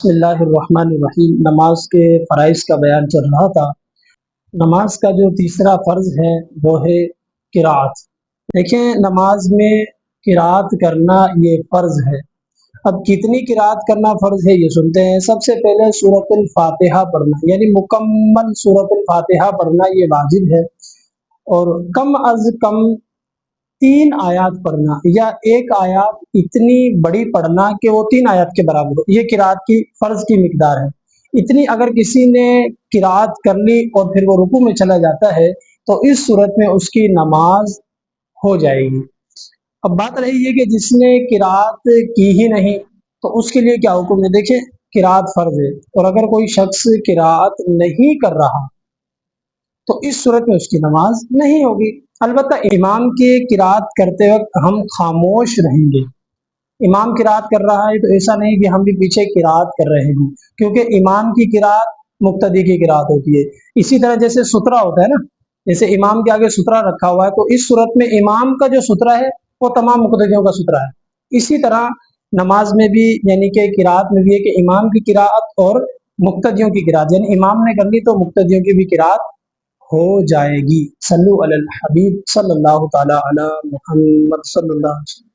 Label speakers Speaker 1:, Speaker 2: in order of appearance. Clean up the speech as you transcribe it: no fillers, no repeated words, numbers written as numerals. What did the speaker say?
Speaker 1: بسم اللہ الرحمن الرحیم۔ نماز کے فرائض کا بیان چل رہا تھا۔ نماز کا جو تیسرا فرض ہے وہ ہے قرات۔ دیکھیں، نماز میں قرات کرنا یہ فرض ہے۔ اب کتنی قرات کرنا فرض ہے یہ سنتے ہیں۔ سب سے پہلے سورۃ الفاتحہ پڑھنا، یعنی مکمل سورۃ الفاتحہ پڑھنا یہ واجب ہے، اور کم از کم 3 آیات پڑھنا یا ایک آیات اتنی بڑی پڑھنا کہ وہ 3 آیات کے برابر ہو، یہ قرات کی فرض کی مقدار ہے۔ اتنی اگر کسی نے قرات کر لی اور پھر وہ رکوع میں چلا جاتا ہے تو اس صورت میں اس کی نماز ہو جائے گی۔ اب بات رہی ہے کہ جس نے قرات کی ہی نہیں تو اس کے لیے کیا حکم ہے۔ دیکھیں، قرات فرض ہے، اور اگر کوئی شخص قرات نہیں کر رہا تو اس صورت میں اس کی نماز نہیں ہوگی۔ البتہ امام کی قرات کرتے وقت ہم خاموش رہیں گے۔ امام قرات کر رہا ہے تو ایسا نہیں کہ ہم بھی پیچھے قرات کر رہے ہیں، کیونکہ امام کی قرات مقتدی کی قرات ہوتی ہے۔ اسی طرح جیسے سترہ ہوتا ہے نا، جیسے امام کے آگے سترہ رکھا ہوا ہے تو اس صورت میں امام کا جو سترہ ہے وہ تمام مقتدیوں کا سترہ ہے۔ اسی طرح نماز میں بھی، یعنی کہ قرات میں بھی ہے کہ امام کی قرات اور مقتدیوں کی قرات، یعنی امام نے کر لی تو مقتدیوں کی بھی قرات ہو جائے گی۔ صلو علی الحبیب صلی اللہ تعالی علی محمد صلی اللہ علیہ وسلم۔